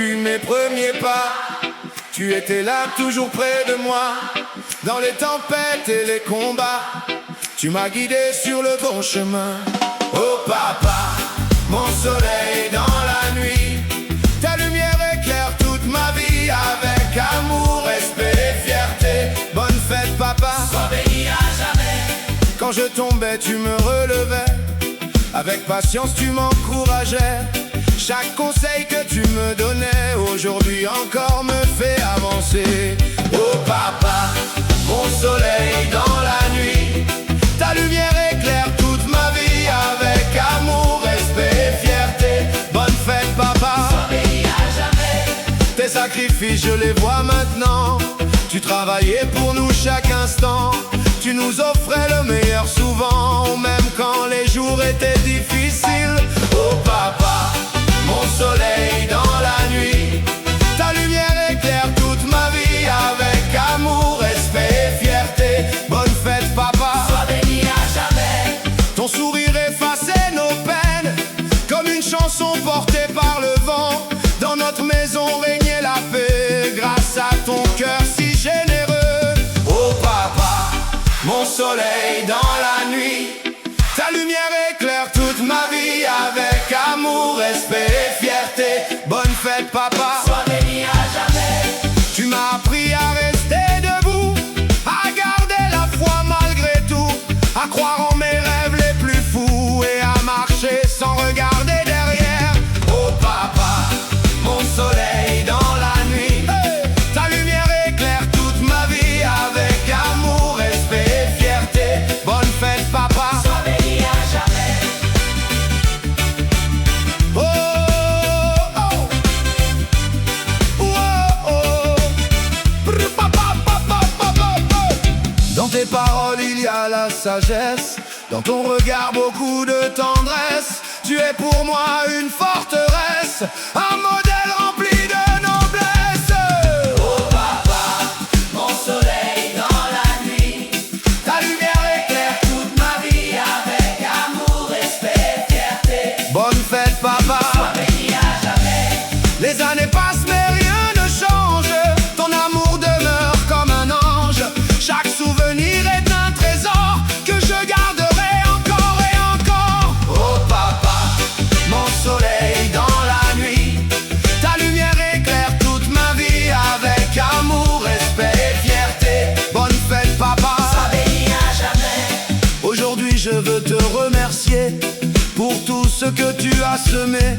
depuis mes premiers pas. Tu étais là, toujours près de moi, dans les tempêtes et les combats. Tu m'as guidé sur le bon chemin. Oh papa, mon soleil dans la nuit, ta lumière éclaire toute ma vie. Avec amour, respect et fierté, bonne fête papa, sois béni à jamais. quand je tombais tu me relevais, avec patience tu m'encourageais. Chaque conseil que tu me donnais aujourd'hui encore me fait avancer. Oh papa, mon soleil dans la nuit, ta lumière éclaire toute ma vie. Avec amour, respect et fierté, bonne fête papa, sois béni à jamais. tes sacrifices je les vois maintenant. Tu travaillais pour nous chaque instant. Tu nous offrais le meilleur souvent, même quand les jours étaient difficiles. Oh papa, mon soleil dans la nuit, ta lumière éclaire toute ma vie. Avec amour, respect et fierté, bonne fête papa, sois béni à jamais. ton sourire effaçait nos peines, comme une chanson portée par le vent. Dans notre maison régnait la paix, grâce à ton cœur si généreux. Oh papa, mon soleil dans la nuit, ta lumière éclaire toute ma vie. Avec amour, respect et fierté, bonne fête papa, Sois béni à jamais. tu m'as appris à rester debout, à garder la foi malgré tout, à croire en mes rêves les plus fous et à marcher sans regarder derrière. Oh papa, mon soleil dans la nuit, hey, ta lumière éclaire toute ma vie. Avec amour, respect et fierté, bonne fête papa, Sois béni à jamais. oh, oh, oh, oh. Brr, pa, pa, pa, pa, pa, pa, pa. Dans tes paroles il y a la sagesse, dans ton regard beaucoup de tendresse. Tu es pour moi une forteresse, un modèle rempli de noblesse. Oh papa, mon soleil dans la nuit, Ta lumière éclaire toute ma vie. Avec amour, respect et fierté, bonne fête papa. sois béni à jamais. Les années passent mais rien ne change, ton amour demeure comme un ange. Chaque souvenir est un trésor que je garderai encore et encore. Oh papa, mon soleil dans la nuit, ta lumière éclaire toute ma vie. Avec amour, respect et fierté, bonne fête papa, Sois béni à jamais. aujourd'hui je veux te remercier pour tout ce que tu as semé.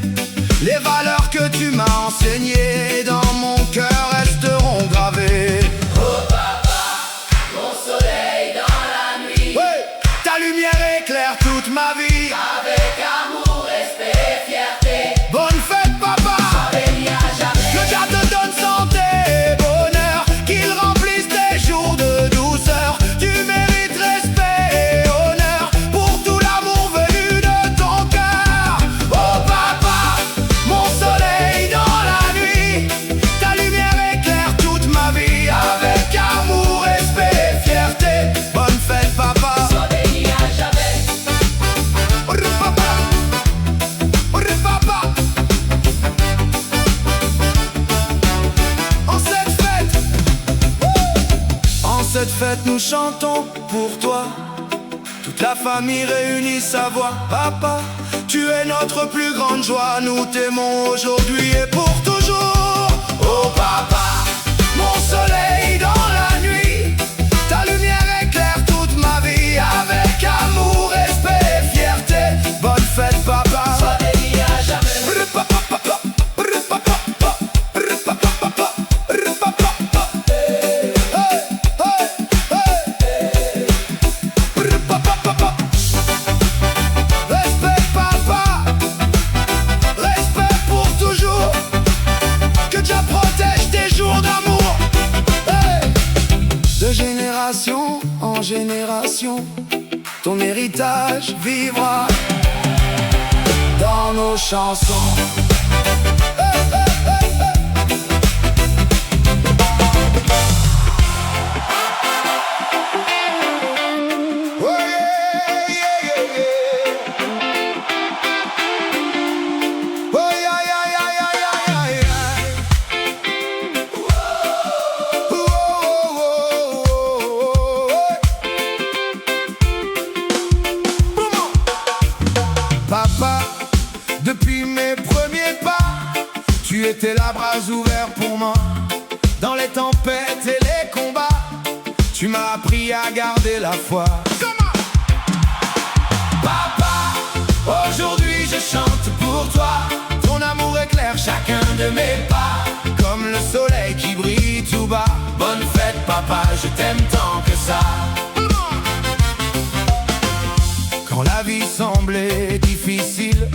Les valeurs que tu m'as enseignées dans mon cœur resteront gravées. Oh papa, mon soleil dans la nuit, Ouais, ta lumière éclaire toute ma vie. avec amour, respect et fierté, Bonne fête papa, sois béni à jamais. que Dieu te donne santé et bonheur, qu'il remplisse tes jours de douceur. Tu mérites respect et honneur pour tout l'amour venu de ton cœur. Oh papa, mon soleil dans la nuit, ta lumière éclaire toute ma vie. Avec amour, respect et fierté, bonne fête papa. Sois béni à jamais. Orre papa, orre papa. En cette fête nous chantons pour toi, toute la famille réunie sa voix. Papa, tu es notre plus grande joie, nous t'aimons aujourd'hui et pour toujours. Oh papa, mon soleil dans la nuit, ta lumière éclaire toute ma vie. Avec amour, respect et fierté, bonne fête papa. Sois béni à jamais. Brr, papa, papa, brr, papa, papa, brr, papa, papa, brr, papa, papa. Hey, hey, hey. Brr, papa, papa. Respect papa, respect pour toujours. Que Dieu protège tes jours d'amour. Hey. De génération en génération, ton héritage vivra dans nos chansons. Oh yeah, yeah, yeah, yeah. Oh yeah, yeah, yeah, yeah, yeah, yeah. tes là bras ouverts pour moi. Dans les tempêtes et les combats, tu m'as appris à garder la foi. Papa, aujourd'hui je chante pour toi. Ton amour éclaire chacun de mes pas, comme le soleil qui brille tout bas. Bonne fête papa, je t'aime tant que ça. Quand la vie semblait difficile,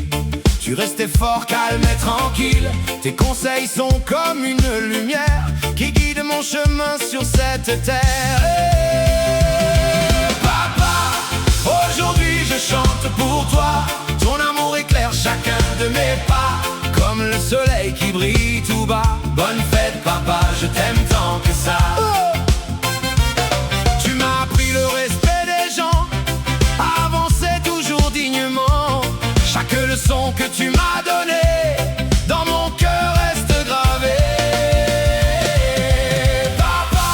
tu restais fort, calme et tranquille. Tes conseils sont comme une lumière qui guide mon chemin sur cette terre. Papa, aujourd'hui je chante pour toi. Ton amour éclaire chacun de mes pas, comme le soleil qui brille tout bas. Bonne fête papa, je t'aime tant que ça. Tu m'as appris le respect des gens, à avancer toujours dignement. Chaque leçon que tu m'as donnée, dans mon cœur reste gravée. Papa,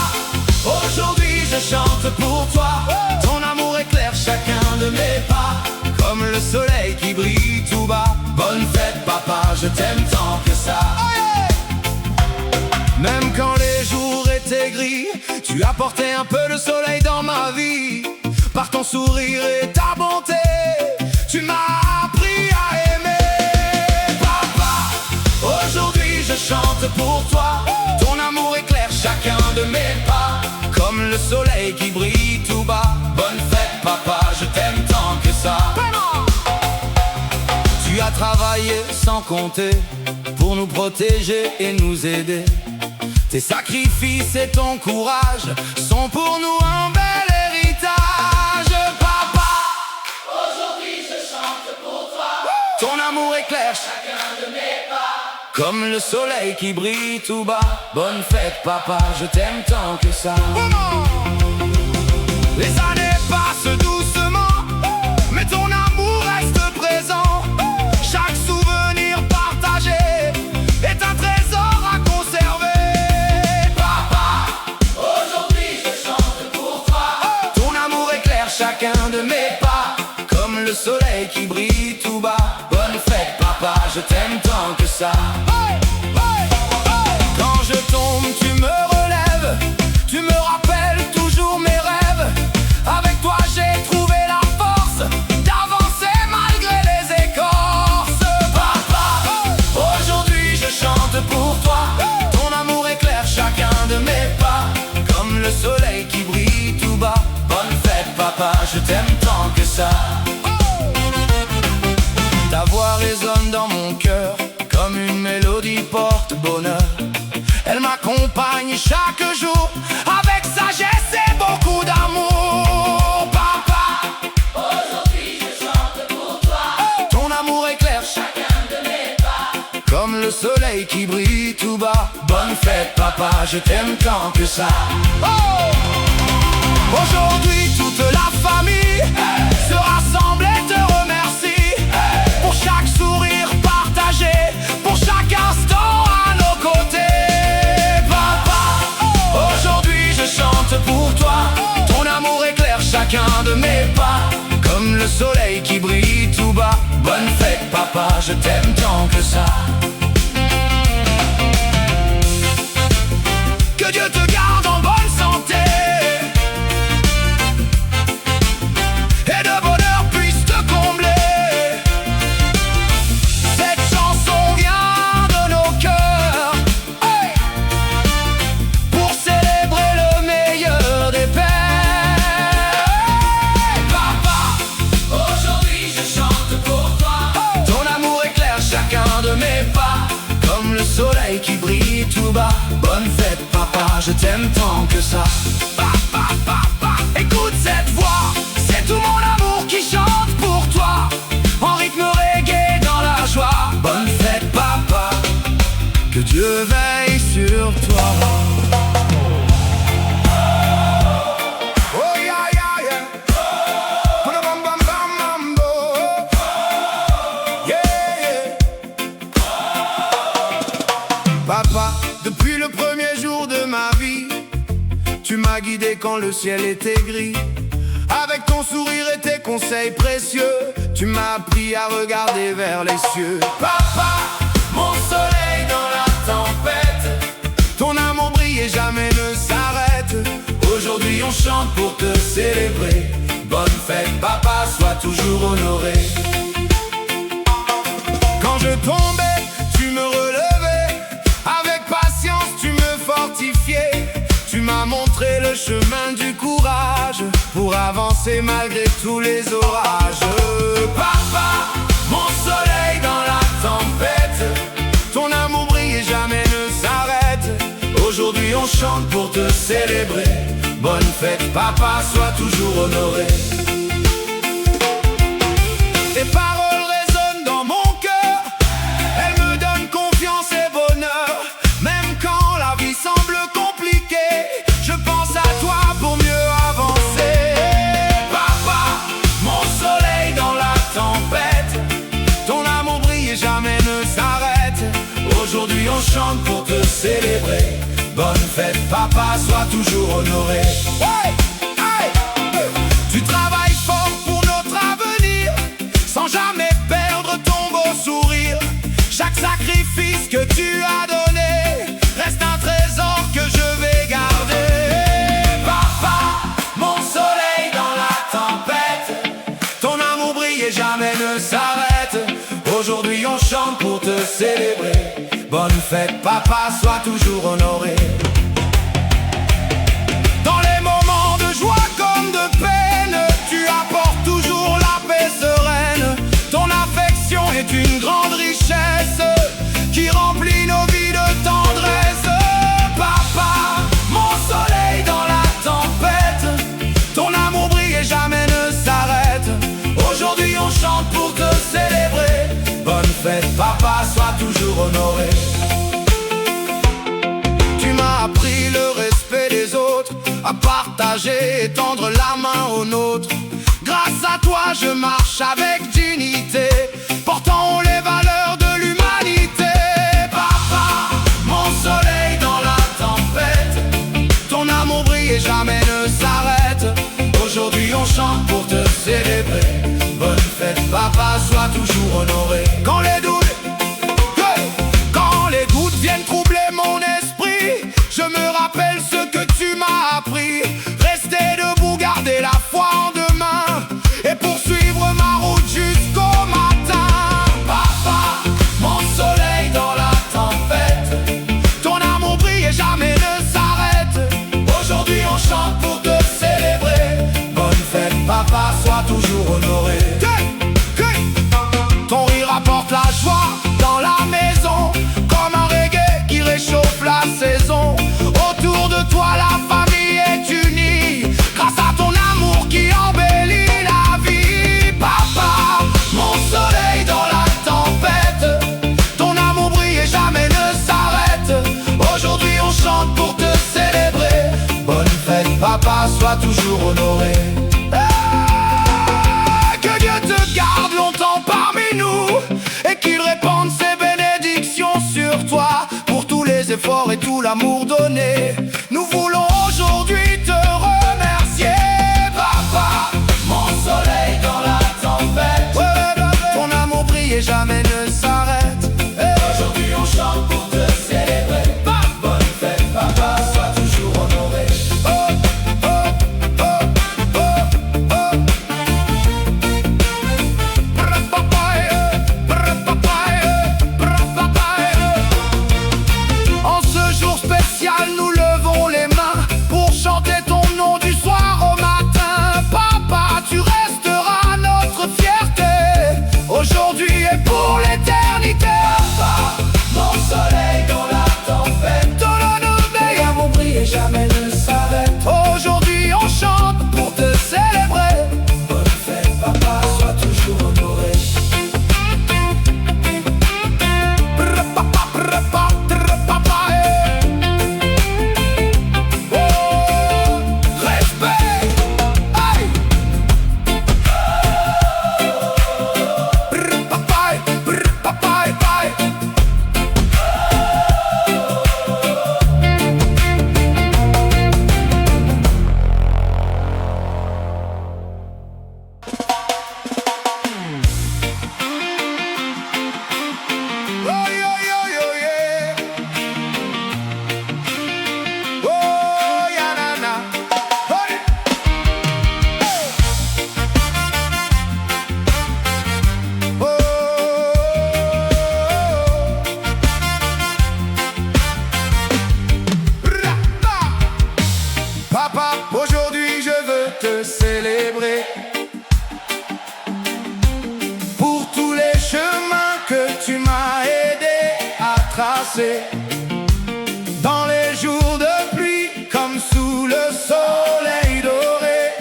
aujourd'hui je chante pour toi. Ton amour éclaire chacun de mes pas, comme le soleil qui brille tout bas. Bonne fête papa, je t'aime tant que ça. Même quand les jours étaient gris, tu apportais un peu de soleil dans ma vie. Par ton sourire et ta bonté, tu m'as appris à aimer. Papa, aujourd'hui je chante pour toi. Ton amour éclaire chacun de mes pas, comme le soleil qui brille tout bas. Bonne fête papa, je t'aime tant que ça. Tu as travaillé sans compter pour nous protéger et nous aider. Tes sacrifices et ton courage sont pour nous un bel héritage. Papa, Aujourd'hui je chante pour toi. ton amour éclaire Chacun de mes pas. comme le soleil qui brille tout bas. Bonne fête papa, je t'aime tant que ça. Les années passent doucement, mais ton amour reste présent. Chaque souvenir partagé est un trésor à conserver. Papa, Aujourd'hui je chante pour toi. ton amour éclaire chacun de mes pas, comme le soleil qui brille tout bas. Bonne fête papa, je t'aime tant que ça. Quand je tombe, tu me relèves, tu me rappelles toujours mes rêves. Avec toi j'ai trouvé la force d'avancer malgré les écorces. Papa, aujourd'hui je chante pour toi. Ton amour éclaire chacun de mes pas, comme le soleil qui brille tout bas. Bonne fête papa, je t'aime tant que ça. Ta voix résonne dans mon cœur, comme une mélodie porte bonheur. Elle m'accompagne chaque jour, avec sagesse et beaucoup d'amour. Papa, Aujourd'hui je chante pour toi. ton amour éclaire Chacun de mes pas. comme le soleil qui brille tout bas. Bonne fête papa, je t'aime tant que ça. Aujourd'hui toute la famille se rassemble et te remercie pour chaque sourire partagé, pour chaque instant à nos côtés. Papa, aujourd'hui je chante pour toi. Ton amour éclaire chacun de mes pas, comme le soleil qui brille tout bas. Bonne fête papa, je t'aime tant que ça. Que Dieu te garde en bonne santé, et de bonheur puisse te combler. Cette chanson vient de nos cœurs, hey, pour célébrer le meilleur des pères. Papa, Aujourd'hui je chante pour toi. ton amour éclaire chacun de mes pas, comme le soleil qui brille tout bas. Bonne fête papa, je t'aime tant que ça. Écoute cette voix, c'est tout mon amour qui chante pour toi, en rythme reggae dans la joie. Bonne fête papa, que Dieu veille sur toi. Oh yeah yeah yeah, bam bam bam bam bo. Yeah yeah. Papa, depuis le premier jour de ma vie, tu m'as guidé quand le ciel était gris. Avec ton sourire et tes conseils précieux, tu m'as appris à regarder vers les cieux. Papa, mon soleil dans la Ton amour brille et jamais ne s'arrête. Aujourd'hui on chante pour te célébrer. Bonne fête papa, sois toujours honoré. Quand je tombais, tu me relevais. Avec patience tu me fortifiais. Tu m'as montré le chemin du courage pour avancer malgré tous les orages. Papa, mon soleil dans la tempête, ton amour brille et jamais ne s'arrête. Aujourd'hui on chante pour te célébrer. Bonne fête papa, sois toujours honoré. Tes paroles résonnent dans mon cœur, elles me donnent confiance et bonheur. Même quand la vie semble compliquée, je pense à toi pour mieux avancer. Papa, mon soleil dans la tempête, ton amour brille et jamais ne s'arrête. Aujourd'hui on chante pour te célébrer. Bonne fête papa, sois toujours honoré. Ouais, hey, tu travailles fort pour notre avenir, sans jamais perdre ton beau sourire. Chaque sacrifice que tu as donné reste un trésor que je vais garder. Papa, mon soleil dans la tempête, ton amour brille et jamais ne s'arrête. Aujourd'hui on chante pour te célébrer. Bonne fête papa, sois toujours honoré. Dans les moments de joie comme de peine, tu apportes toujours la paix sereine. Ton affection est une grande richesse qui remplit nos vies de tendresse. Papa, mon soleil dans la tempête, ton amour brille et jamais ne s'arrête. Aujourd'hui on chante pour te célébrer. Bonne fête papa, sois toujours honoré. Tu m'as appris le respect des autres, à partager et tendre la main aux nôtres. Grâce à toi je marche avec dignité, portant les valeurs de l'humanité. Papa, mon soleil dans la tempête, ton amour brille et jamais ne s'arrête. Aujourd'hui on chante pour te célébrer. Bonne fête papa, sois toujours honoré. Quand les doutes viennent troubler mon esprit, je me rappelle ce que tu m'as appris. Rester debout, garder la foi en demain et poursuivre ma route jusqu'au matin. Papa, mon soleil dans la tempête, ton amour brille et jamais ne s'arrête. Aujourd'hui on chante pour te célébrer. Bonne fête papa, sois toujours honoré. Ton rire apporte la joie dans la maison, comme un reggae qui réchauffe la saison. Autour de toi la famille est unie, grâce à ton amour qui embellit la vie. Papa, mon soleil dans la tempête, ton amour brille et jamais ne s'arrête. Aujourd'hui on chante pour te célébrer. Bonne fête papa, sois toujours honoré. Que Dieu te garde longtemps parmi nous et qu'il répande ses bénédictions sur toi. Pour tous les efforts et tout l'amour donné, nous voulons aujourd'hui te remercier. Papa, mon soleil dans la tempête, ton amour brille et jamais ne s'arrête. Aujourd'hui on chante pour te célébrer. Bonne fête papa, sois toujours honoré. En ce jour spécial, nous levons danser dans les jours de pluie comme sous le soleil doré.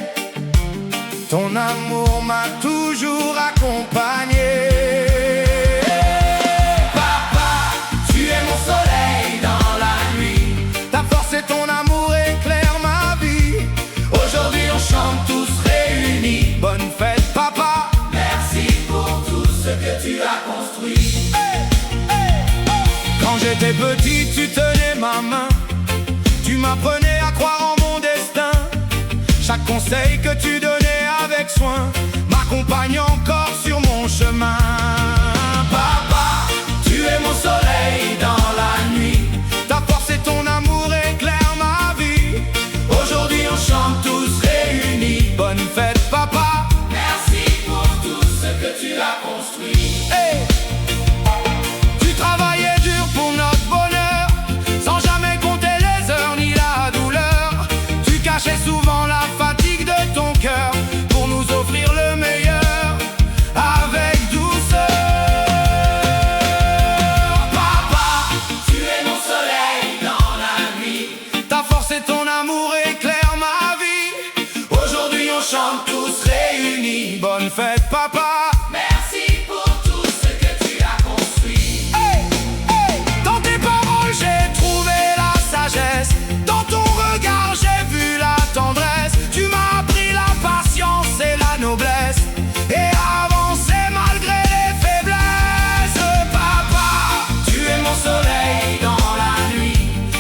Ton amour m'a toujours accompagné. Papa, tu es mon soleil dans la nuit. Ta force et ton amour éclairent ma vie. Aujourd'hui on chante tous réunis. Bonne fête papa. Merci pour tout ce que tu as construit. Quand j'étais petit, tu tenais ma main. Tu m'apprenais à croire en mon destin. Chaque conseil que tu donnais avec soin m'accompagne encore sur mon chemin. Papa, tu es mon soleil dans la nuit. Ta force et ton amour éclairent ma vie. Aujourd'hui on chante tous réunis. Bonne fête papa. Merci pour tout ce que tu as construit. Hey! Tu travaillais dur pour notre bonheur, sans jamais compter les heures ni la douleur. Tu cachais souvent la fatigue de ton cœur pour nous offrir le meilleur avec douceur. Papa, Tu es mon soleil dans la nuit. ta force et ton amour éclairent ma vie. Aujourd'hui on chante tous réunis. Bonne fête papa. Merci pour tout ce que tu as construit. Hey, hey. Dans tes paroles j'ai trouvé la sagesse. Dans ton regard j'ai vu la tendresse. Tu m'as appris la patience et la noblesse, et avancer malgré les faiblesses. Papa, Tu es mon soleil dans la nuit.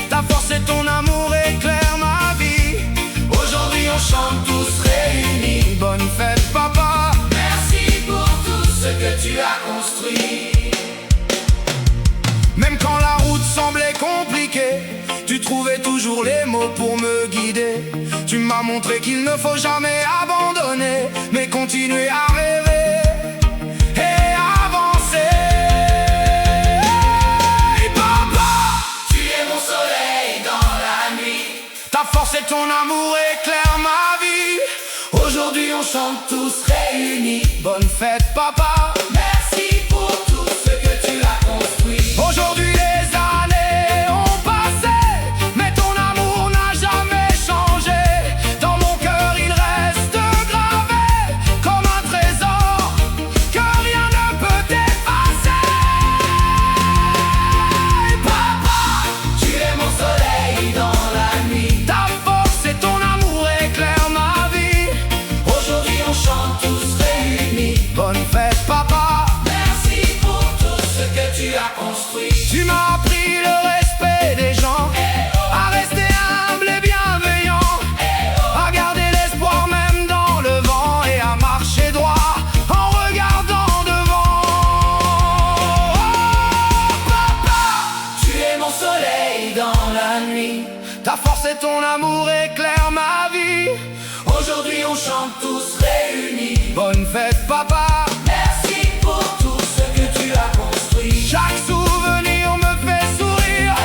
ta force et ton amour éclairent ma vie. Aujourd'hui on chante tous réunis. Bonne fête papa. Merci pour tout ce que tu as construit. Même quand la route semblait compliquée, tu trouvais toujours les mots pour me guider. Tu m'as montré qu'il ne faut jamais abandonner, mais continuer à rêver et avancer. Hey, papa, Tu es mon soleil dans la nuit. ta force et ton amour éclairent ma vie. Aujourd'hui on chante tous réunis. Bonne fête papa. Merci pour tout ce que tu as construit. Aujourd'hui les années ont passé, mais ton amour n'a jamais changé. Dans mon cœur il reste gravé comme un trésor que rien ne peut effacer. Papa, Tu es mon soleil dans la nuit. ta force et ton amour éclairent ma vie. Aujourd'hui on chante tous réunis. Bonne fête papa. Merci pour tout ce que tu as construit. Tu m'as appris le respect des gens, à rester humble et bienveillant, à garder l'espoir même dans le vent, et à marcher droit en regardant devant. Oh, papa, Tu es mon soleil dans la nuit. ta force et ton amour éclairent ma vie. Aujourd'hui on chante tous réunis. Bonne fête papa. Merci pour tout ce que tu as construit. Chaque souvenir me fait sourire,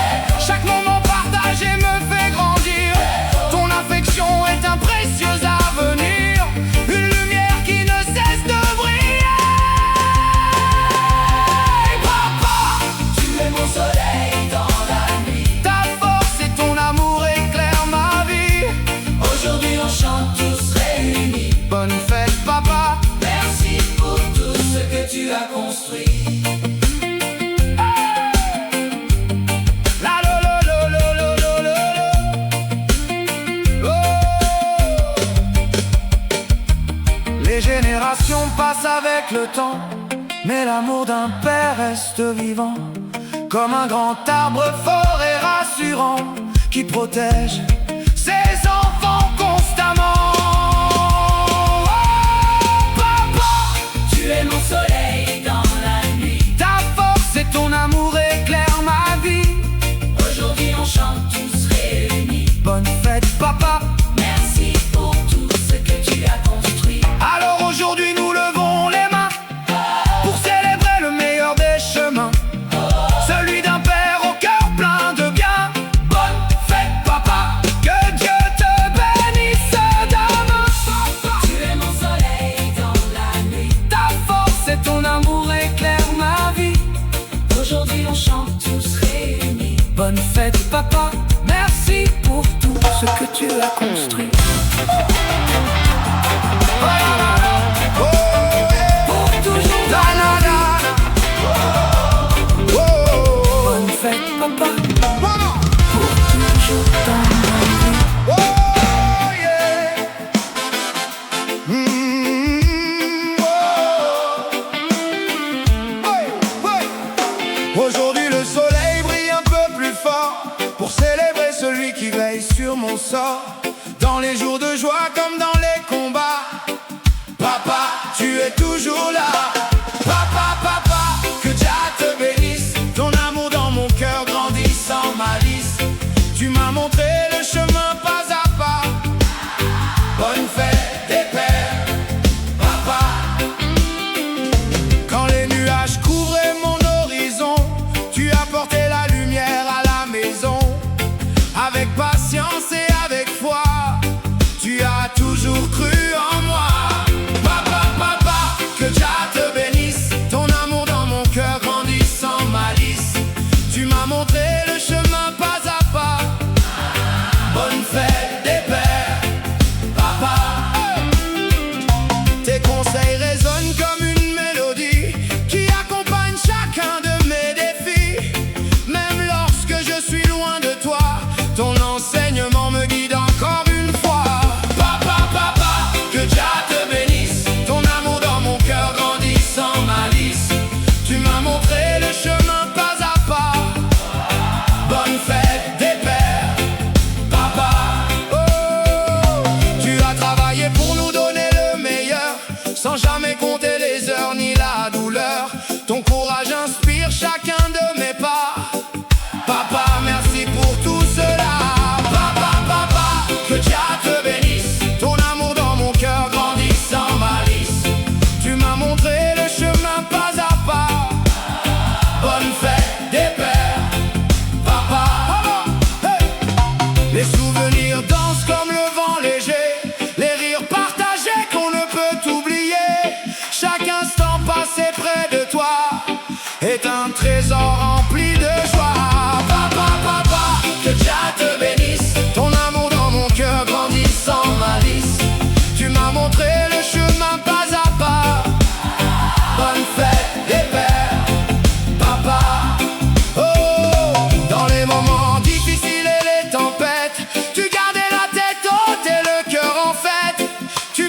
chaque moment partagé me fait grandir. Ton affection est un précieux avenir, une lumière qui ne cesse de briller. Papa, Tu es mon soleil dans la nuit. ta force et ton amour éclairent ma vie. Aujourd'hui on chante tous réunis. Bonne fête papa. Merci pour tout ce que tu as construit. La lo lo lo lo lo lo lo lo. Oh. Les générations passent avec le temps, mais l'amour d'un père reste vivant, comme un grand arbre fort et rassurant qui protège ses enfants constamment. Oh, papa, Tu es mon soleil dans la nuit. ta force et ton amour éclairent ma vie. Aujourd'hui on chante tous réunis. Bonne fête papa. Merci pour tout ce que tu as construit. Alors aujourd'hui nous levons les mains pour célébrer le meilleur des chemins, celui d'un père au cœur plein de bien. Bonne fête papa, que Dieu te bénisse. toujours là. Papa, papa, que Dieu te bénisse. Ton amour dans mon cœur grandit sans malice. Tu m'as montré le chemin pas à pas. Bonne fête des pères, papa. Quand les nuages couvraient mon horizon, tu as porté la lumière à la maison. Avec patience et avec foi, tu as toujours cru en moi. Papa, papa, que Dieu te bénisse. Ton amour dans mon cœur grandit sans malice. Tu m'as montré le chemin pas à pas. Bonne fête des pères, papa. Tes conseils résonnent comme une mélodie qui accompagne chacun de mes défis. Même lorsque je suis loin de toi, ton enseignement me guide encore une fois. Papa, papa, que Dieu te bénisse. Ton amour dans mon cœur grandit sans malice. Tu m'as montré le chemin pas à pas. Bonne fête des pères, papa. Oh, tu as travaillé pour nous donner le meilleur, sans jamais compter les heures ni la douleur. Ton courage inspire chacun de mes pas. Papa, merci pour tout cela. Papa, papa, que Dieu te bénisse. Ton amour dans mon cœur grandit sans malice. Tu m'as montré le chemin pas à pas. Bonne fête des pères, papa. Hey! Les souvenirs dansent comme le vent léger, les rires partagés qu'on ne peut oublier. Chaque instant passé près de toi est un trésor rempli de joie. Papa, papa, que Dieu te bénisse. Ton amour dans mon cœur grandit sans malice. Tu m'as montré le chemin pas à pas. Bonne fête des pères, papa. Oh, dans les moments difficiles et les tempêtes, tu gardais la tête haute et le cœur en fête. Tu